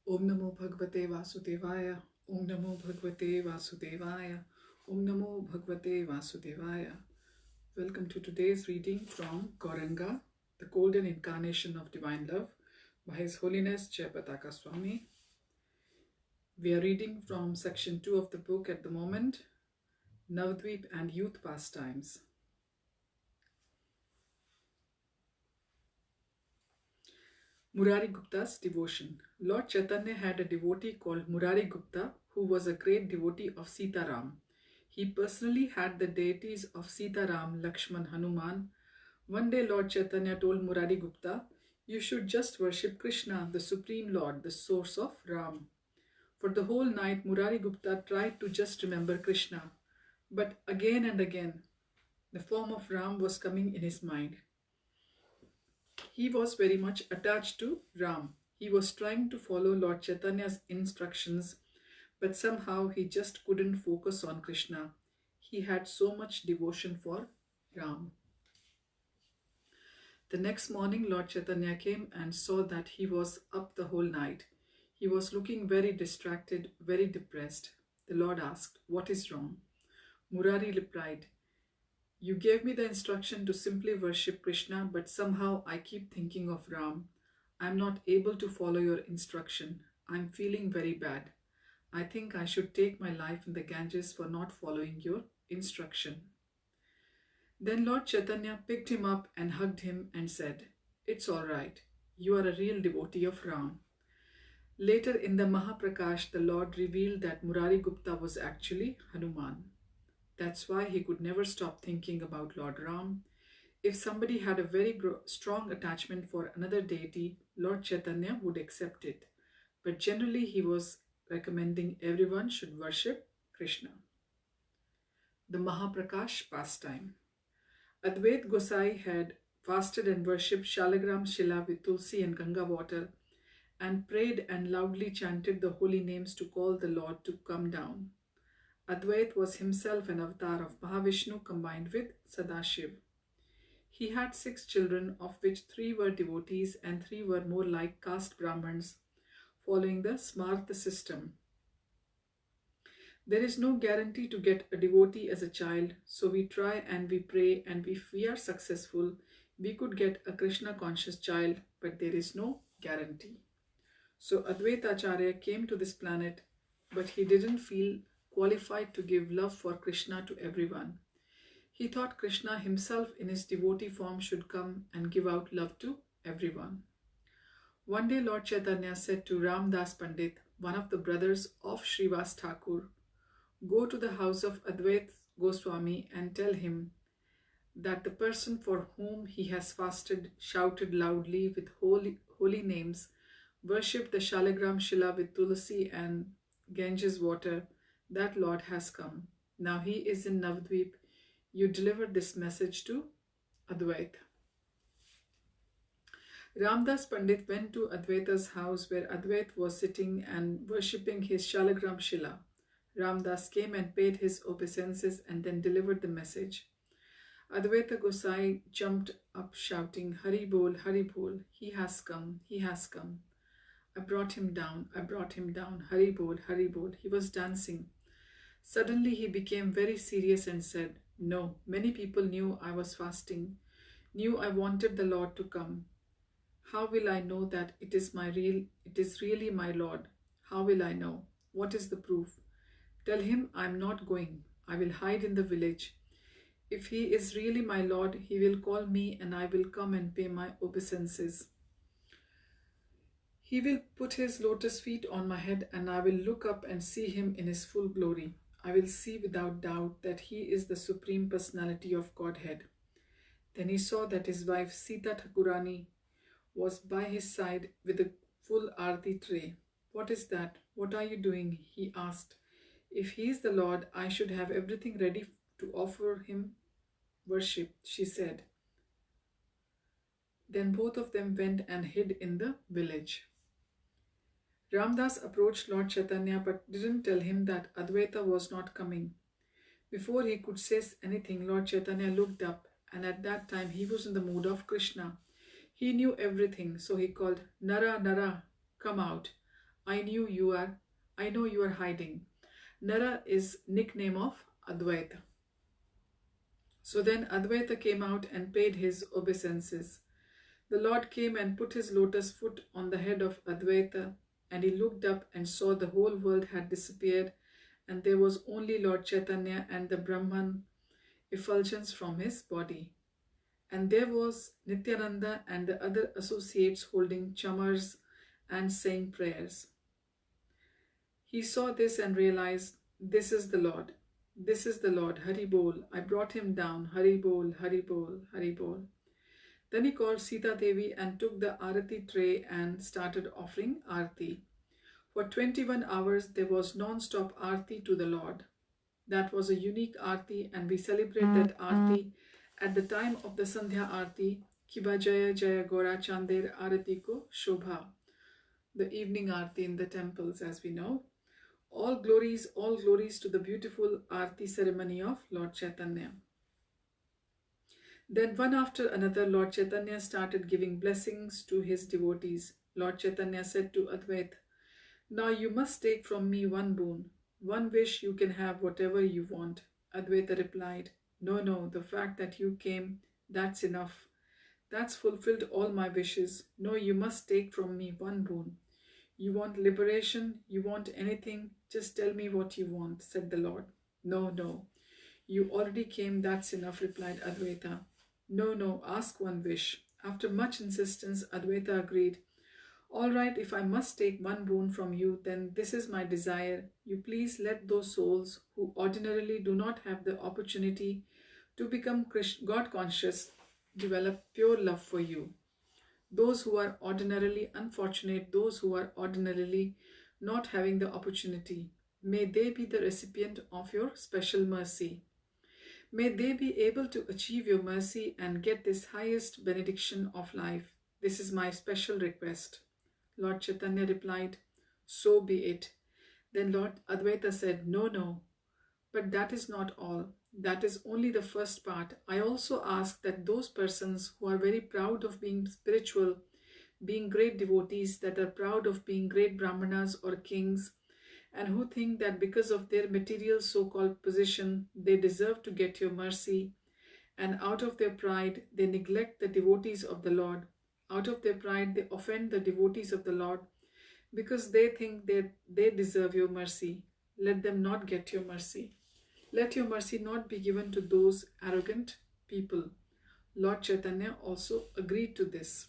Om Namo Bhagavate Vasudevaya. Om Namo Bhagavate Vasudevaya. Om Namo Bhagavate Vasudevaya. Welcome to today's reading from Gauranga, the golden incarnation of divine love, by His Holiness Jayapataka Swami. We are reading from section 2 of the book at the moment, Navadvipa and Youth Pastimes. Murari Gupta's devotion. Lord Chaitanya had a devotee called Murari Gupta who was a great devotee of Sita Ram. He personally had the deities of Sita Ram, Lakshman, Hanuman. One day Lord Chaitanya told Murari Gupta, "You should just worship Krishna, the Supreme Lord, the source of Ram." For the whole night Murari Gupta tried to just remember Krishna, but again and again the form of Ram was coming in his mind. He was very much attached to Ram. He was trying to follow Lord Chaitanya's instructions, but somehow he just couldn't focus on Krishna. He had so much devotion for Ram. The next morning, Lord Chaitanya came and saw that he was up the whole night. He was looking very distracted, very depressed. The Lord asked, "What is wrong?" Murari replied, "You gave me the instruction to simply worship Krishna, but somehow I keep thinking of Ram. I am not able to follow your instruction. I am feeling very bad. I think I should take my life in the Ganges for not following your instruction." Then Lord Chaitanya picked him up and hugged him and said, "It's all right. You are a real devotee of Ram." Later in the Mahaprakash, the Lord revealed that Murari Gupta was actually Hanuman. That's why he could never stop thinking about Lord Ram. If somebody had a very strong attachment for another deity, Lord Chaitanya would accept it. But generally he was recommending everyone should worship Krishna. The Mahaprakash pastime. Advait Gosai had fasted and worshipped Shalagram Shila with Tulsi and Ganga water and prayed and loudly chanted the holy names to call the Lord to come down. Advait was himself an avatar of Mahavishnu combined with Sadashiv. He had 6 children, of which 3 were devotees and 3 were more like caste Brahmins, following the Smartha system. There is no guarantee to get a devotee as a child, so we try and we pray, and if we are successful, we could get a Krishna conscious child, but there is no guarantee. So Advaita Acharya came to this planet, but he didn't feel qualified to give love for Krishna to everyone. He thought Krishna himself in his devotee form should come and give out love to everyone. One day Lord Chaitanya said to Ramdas Pandit, one of the brothers of Srivas Thakur, "Go to the house of Advait Goswami and tell him that the person for whom he has fasted shouted loudly with holy names, worshipped the Shalagram Shila with Tulsi and Ganges water, that Lord has come. Now he is in Navadvipa. You deliver this message to Advait." Ramdas Pandit went to Advaita's house where Advait was sitting and worshipping his Shalagram Shila. Ramdas came and paid his obeisances and then delivered the message. Advaita Gosai jumped up shouting, "Hari Bol, Hari Bol, he has come, he has come. I brought him down, I brought him down, Hari Bol, Hari Bol." He was dancing. Suddenly he became very serious and said, "No, many people knew I was fasting, knew I wanted the Lord to come. How will I know that it is really my Lord? How will I know? What is the proof? Tell him I am not going. I will hide in the village. If he is really my Lord, he will call me and I will come and pay my obeisances. He will put his lotus feet on my head and I will look up and see him in his full glory. I will see without doubt that he is the Supreme Personality of Godhead." Then he saw that his wife Sita Thakurani was by his side with a full arti tray. "What is that? What are you doing?" he asked. "If he is the Lord, I should have everything ready to offer him worship," she said. Then both of them went and hid in the village. Ramdas approached Lord Chaitanya but didn't tell him that Advaita was not coming. Before he could say anything, Lord Chaitanya looked up, and at that time he was in the mood of Krishna. He knew everything, so he called, "Nara, Nara, come out. I knew you are, I know you are hiding. Nara is nickname of Advaita. So then Advaita came out and paid his obeisances. The Lord came and put his lotus foot on the head of Advaita, and he looked up and saw the whole world had disappeared, and there was only Lord Chaitanya and the Brahman effulgence from his body. And there was Nityananda and the other associates holding chamars and saying prayers. He saw this and realized, this is the Lord. This is the Lord. Hari Bol. I brought him down. Hari Bol, Hari Bol, Hari Bol. Then he called Sita Devi and took the Arati tray and started offering Arati. For 21 hours there was non-stop Arati to the Lord. That was a unique Arati, and we celebrate that Arati at the time of the Sandhya Arati, Kiba Jaya Jaya Gora Chandir Arati Ko Shobha, the evening Arati in the temples, as we know. All glories to the beautiful Arati ceremony of Lord Chaitanya. Then one after another, Lord Chaitanya started giving blessings to his devotees. Lord Chaitanya said to Advaita, now you must take from me one boon. One wish, you can have whatever you want. Advaita replied, no, the fact that you came, that's enough. That's fulfilled all my wishes. No, you must take from me one boon. You want liberation? You want anything? Just tell me what you want, said the Lord. No, you already came, that's enough, replied Advaita. No, ask one wish. After much insistence, Advaita agreed. All right, if I must take one boon from you, then this is my desire. You please let those souls who ordinarily do not have the opportunity to become God conscious develop pure love for you. Those who are ordinarily unfortunate, those who are ordinarily not having the opportunity, may they be the recipient of your special mercy. May they be able to achieve your mercy and get this highest benediction of life. This is my special request. Lord Chaitanya replied, so be it. Then Lord Advaita said, no, but that is not all. That is only the first part. I also ask that those persons who are very proud of being spiritual, being great devotees, that are proud of being great brahmanas or kings, and who think that because of their material so-called position, they deserve to get your mercy, and out of their pride, they neglect the devotees of the Lord. Out of their pride, they offend the devotees of the Lord because they think that they deserve your mercy. Let them not get your mercy. Let your mercy not be given to those arrogant people. Lord Chaitanya also agreed to this.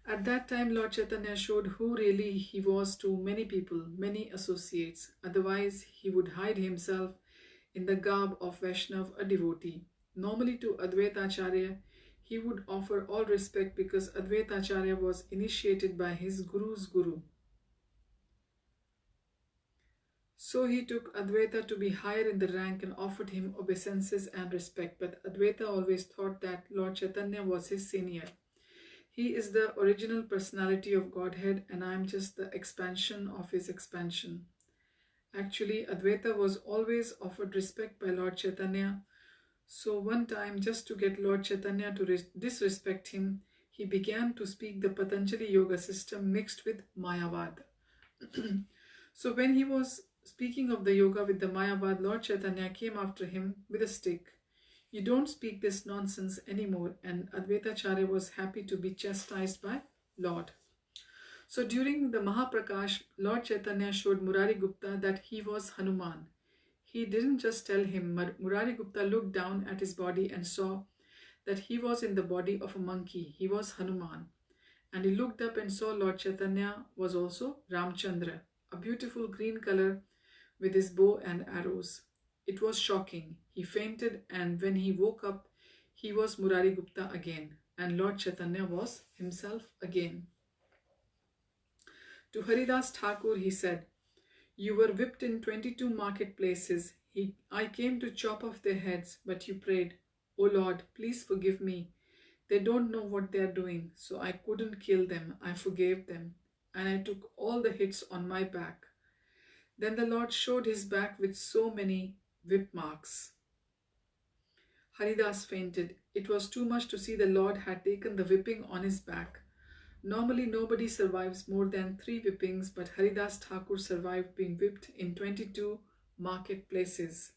At that time, Lord Chaitanya showed who really he was to many people, many associates. Otherwise, he would hide himself in the garb of Vaishnav, a devotee. Normally to Advaita Acharya, he would offer all respect because Advaita Acharya was initiated by his guru's guru. So he took Advaita to be higher in the rank and offered him obeisances and respect. But Advaita always thought that Lord Chaitanya was his senior. He is the original personality of Godhead and I am just the expansion of his expansion. Actually, Advaita was always offered respect by Lord Chaitanya. So one time, just to get Lord Chaitanya to disrespect him, he began to speak the Patanjali yoga system mixed with Mayavad. So when he was speaking of the yoga with the Mayavad, Lord Chaitanya came after him with a stick. You don't speak this nonsense anymore, and Advaita Acharya was happy to be chastised by Lord. So during the Mahaprakash, Lord Chaitanya showed Murari Gupta that he was Hanuman. He didn't just tell him. Murari Gupta looked down at his body and saw that he was in the body of a monkey. He was Hanuman. And he looked up and saw Lord Chaitanya was also Ramchandra, a beautiful green color with his bow and arrows. It was shocking. He fainted, and when he woke up, he was Murari Gupta again, and Lord Chaitanya was himself again. To Haridas Thakur he said, you were whipped in 22 marketplaces. I came to chop off their heads, but you prayed, O Lord, please forgive me. They don't know what they are doing, so I couldn't kill them. I forgave them, and I took all the hits on my back. Then the Lord showed his back with so many whip marks. Haridas fainted. It was too much to see the Lord had taken the whipping on his back. Normally, nobody survives more than 3 whippings, but Haridas Thakur survived being whipped in 22 marketplaces.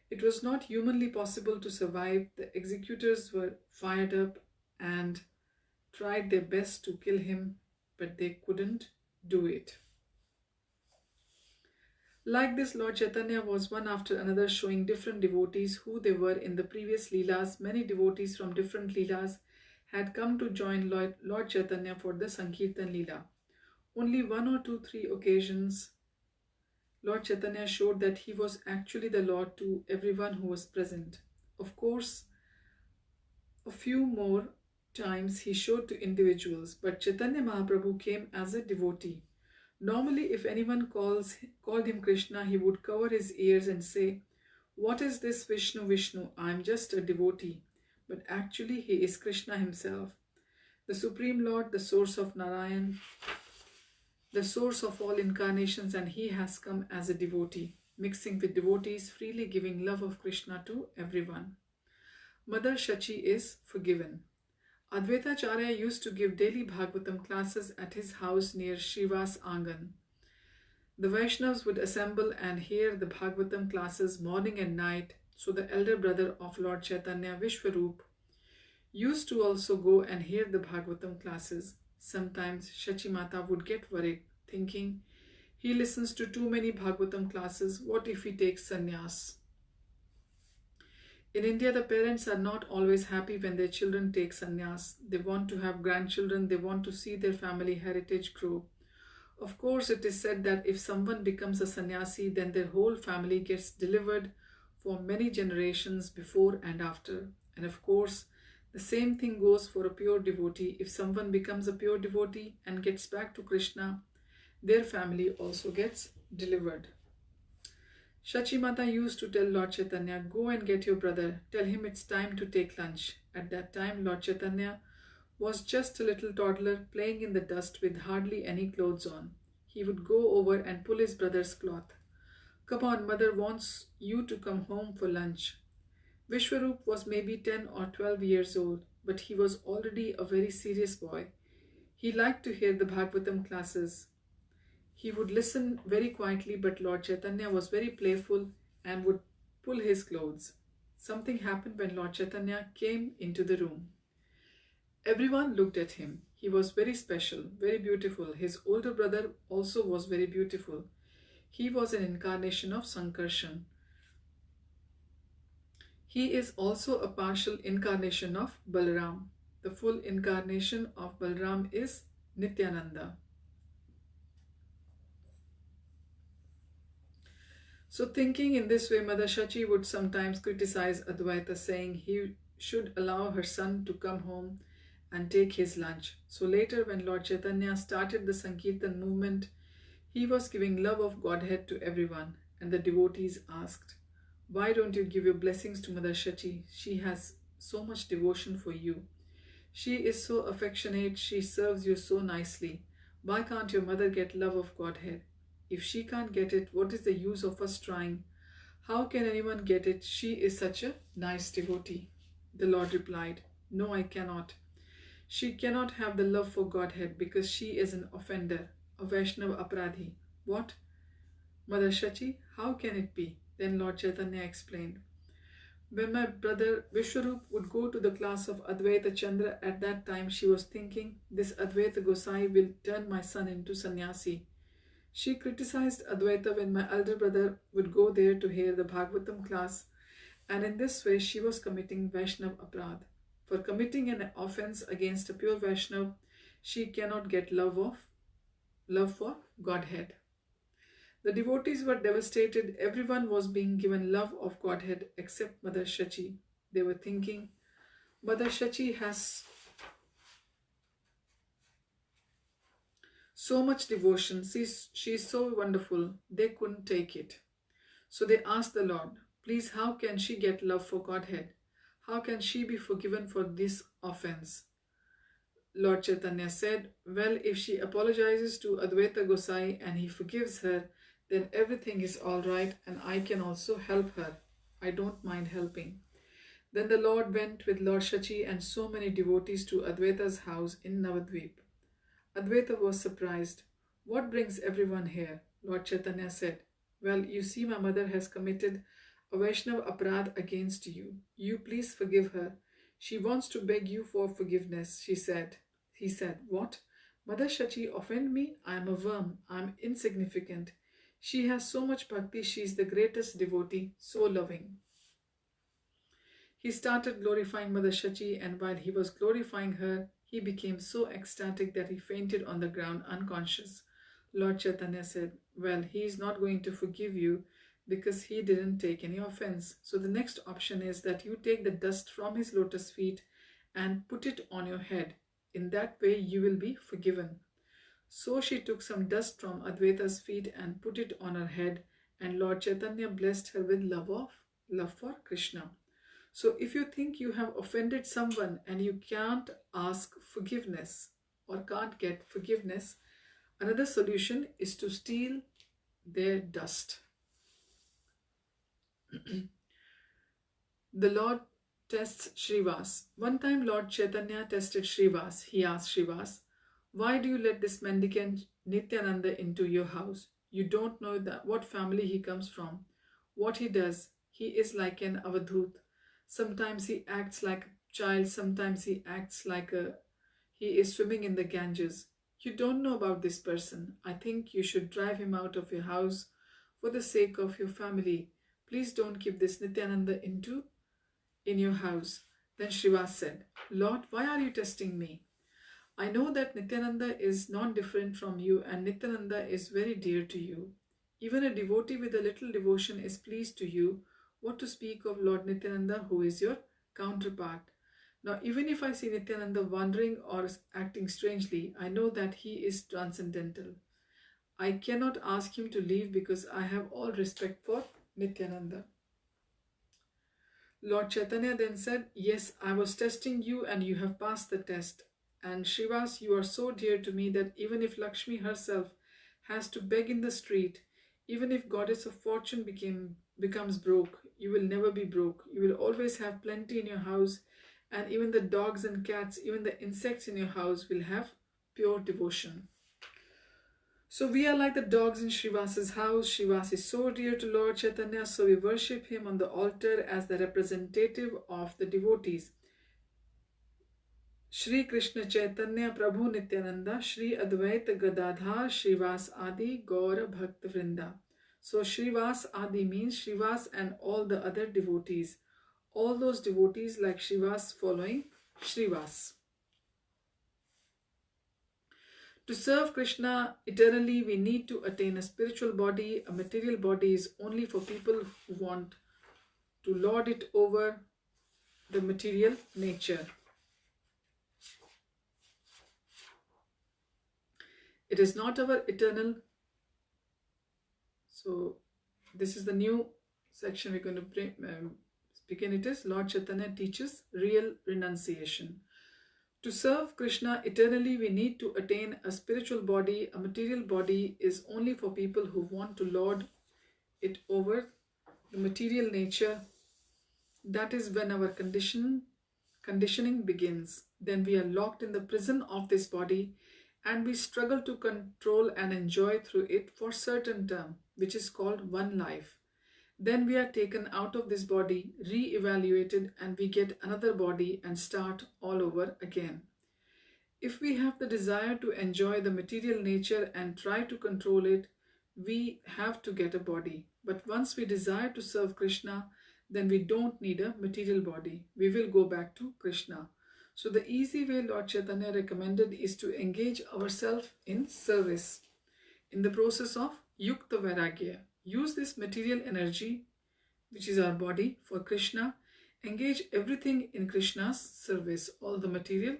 It was not humanly possible to survive. The executors were fired up and tried their best to kill him, but they couldn't do it. Like this, Lord Chaitanya was one after another showing different devotees who they were in the previous Leelas. Many devotees from different Leelas had come to join Lord Chaitanya for the Sankirtan Leela. Only 1 or 2, 3 occasions Lord Chaitanya showed that he was actually the Lord to everyone who was present. Of course, a few more times he showed to individuals, but Chaitanya Mahaprabhu came as a devotee. Normally, if anyone called him Krishna, he would cover his ears and say, "What is this Vishnu Vishnu? I am just a devotee." But actually, he is Krishna himself, the Supreme Lord, the source of Narayan, the source of all incarnations, and he has come as a devotee, mixing with devotees, freely giving love of Krishna to everyone. Mother Shachi is forgiven. Advaitacharya used to give daily Bhagavatam classes at his house near Shiva's Angan. The Vaishnavas would assemble and hear the Bhagavatam classes morning and night, so the elder brother of Lord Chaitanya, Vishwarup, used to also go and hear the Bhagavatam classes. Sometimes Shachi Mata would get worried, thinking, he listens to too many Bhagavatam classes, what if he takes sannyas? In India, the parents are not always happy when their children take sannyas. They want to have grandchildren, they want to see their family heritage grow. Of course, it is said that if someone becomes a sannyasi, then their whole family gets delivered for many generations before and after. And of course, the same thing goes for a pure devotee. If someone becomes a pure devotee and gets back to Krishna, their family also gets delivered. Shachi Mata used to tell Lord Chaitanya, "Go and get your brother. Tell him it's time to take lunch." At that time, Lord Chaitanya was just a little toddler playing in the dust with hardly any clothes on. He would go over and pull his brother's cloth. "Come on, mother wants you to come home for lunch." Vishwarup was maybe 10 or 12 years old, but he was already a very serious boy. He liked to hear the Bhagavatam classes. He would listen very quietly, but Lord Chaitanya was very playful and would pull his clothes. Something happened when Lord Chaitanya came into the room. Everyone looked at him. He was very special, very beautiful. His older brother also was very beautiful. He was an incarnation of Sankarshan. He is also a partial incarnation of Balaram. The full incarnation of Balaram is Nityananda. So thinking in this way, Mother Shachi would sometimes criticize Advaita, saying he should allow her son to come home and take his lunch. So later, when Lord Chaitanya started the Sankirtan movement, he was giving love of Godhead to everyone, and the devotees asked, "Why don't you give your blessings to Mother Shachi? She has so much devotion for you. She is so affectionate, she serves you so nicely. Why can't your mother get love of Godhead? If she can't get it, what is the use of us trying? How can anyone get it? She is such a nice devotee." The Lord replied, "No, I cannot. She cannot have the love for Godhead because she is an offender, a Vaishnava Apradhi." "What? Mother Shachi, how can it be?" Then Lord Chaitanya explained, "When my brother Vishwarup would go to the class of Advaita Chandra, at that time she was thinking, this Advaita Gosai will turn my son into sannyasi. She criticized Advaita when my elder brother would go there to hear the Bhagavatam class, and in this way she was committing Vaishnav Aprad. For committing an offense against a pure Vaishnav, she cannot get love for Godhead." The devotees were devastated. Everyone was being given love of Godhead except Mother Shachi. They were thinking, Mother Shachi has so much devotion. She is so wonderful. They couldn't take it. So they asked the Lord, "Please, how can she get love for Godhead? How can she be forgiven for this offense?" Lord Chaitanya said, "Well, if she apologizes to Advaita Gosai and he forgives her, then everything is all right and I can also help her. I don't mind helping." Then the Lord went with Lord Shachi and so many devotees to Advaita's house in Navadvipa. Advaita was surprised. What brings everyone here? Lord Chaitanya said, well, you see, my mother has committed a Vaishnava aparadh against you. You please forgive her. She wants to beg you for forgiveness, she said. He said, what? Mother Shachi offend me? I am a worm. I am insignificant. She has so much bhakti. She is the greatest devotee, so loving. He started glorifying Mother Shachi, and while he was glorifying her, he became so ecstatic that he fainted on the ground unconscious. Lord Chaitanya said, well, he is not going to forgive you because he didn't take any offense. So the next option is that you take the dust from his lotus feet and put it on your head. In that way, you will be forgiven. So she took some dust from Advaita's feet and put it on her head, and Lord Chaitanya blessed her with love for Krishna. So if you think you have offended someone and you can't ask forgiveness or can't get forgiveness, another solution is to steal their dust. The Lord tests Shrivas. One time Lord Chaitanya tested Shrivas. He asked Shrivas, why do you let this mendicant Nityananda into your house? You don't know what family he comes from, what he does. He is like an avadhut. Sometimes he acts like a child, sometimes he acts like he is swimming in the Ganges. You don't know about this person. I think you should drive him out of your house for the sake of your family. Please don't keep this Nityananda in your house. Then Shrivas said, Lord, why are you testing me? I know that Nityananda is not different from you, and Nityananda is very dear to you. Even a devotee with a little devotion is pleased to you. What to speak of Lord Nityananda, who is your counterpart? Now, even if I see Nityananda wandering or acting strangely, I know that he is transcendental. I cannot ask him to leave because I have all respect for Nityananda. Lord Chaitanya then said, yes, I was testing you and you have passed the test. And Shrivas, you are so dear to me that even if Lakshmi herself has to beg in the street, even if Goddess of Fortune becomes broke, you will never be broke. You will always have plenty in your house, and even the dogs and cats, even the insects in your house will have pure devotion. So we are like the dogs in Shrivas's house. Shrivas is so dear to Lord Chaitanya, so we worship him on the altar as the representative of the devotees. Shri Krishna Chaitanya Prabhu Nityananda, Shri Advaita Gadadhar, Shrivas Adi, Gaura Bhakta Vrinda. So Shrivas Adi means Shrivas and all the other devotees. All those devotees like Shrivas following Shrivas. To serve Krishna eternally, we need to attain a spiritual body. A material body is only for people who want to lord it over the material nature. It is not our eternal. So this is the new section we're going to begin. It is Lord Chaitanya teaches real renunciation. To serve Krishna eternally, we need to attain a spiritual body. A material body is only for people who want to lord it over the material nature. That is when our conditioning begins. Then we are locked in the prison of this body, and we struggle to control and enjoy through it for certain term, which is called one life. Then we are taken out of this body, re-evaluated, and we get another body and start all over again. If we have the desire to enjoy the material nature and try to control it, we have to get a body. But once we desire to serve Krishna, then we don't need a material body. We will go back to Krishna. So the easy way Lord Chaitanya recommended is to engage ourselves in service, in the process of Yukta Vairagya. Use this material energy, which is our body, for Krishna. Engage everything in Krishna's service. All the material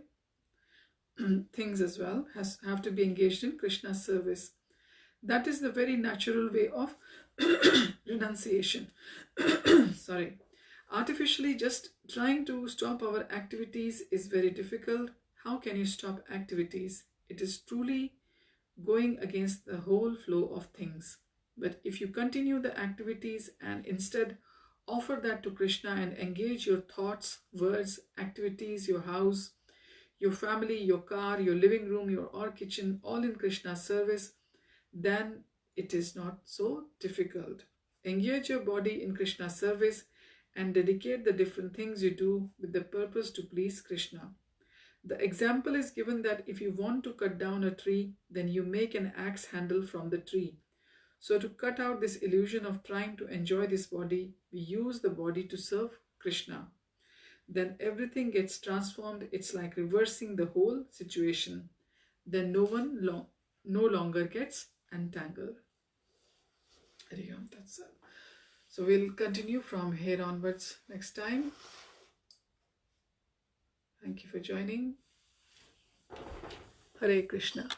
things as well have to be engaged in Krishna's service. That is the very natural way of renunciation. Sorry. Artificially just trying to stop our activities is very difficult. How can you stop activities? It is truly going against the whole flow of things. But if you continue the activities and instead offer that to Krishna and engage your thoughts, words, activities, your house, your family, your car, your living room, or kitchen, all in Krishna's service, then it is not so difficult. Engage your body in Krishna's service and dedicate the different things you do with the purpose to please Krishna. The example is given that if you want to cut down a tree, then you make an axe handle from the tree. So to cut out this illusion of trying to enjoy this body, we use the body to serve Krishna. Then everything gets transformed. It's like reversing the whole situation. Then no longer gets entangled. That's it. So we'll continue from here onwards next time. Thank you for joining. Hare Krishna.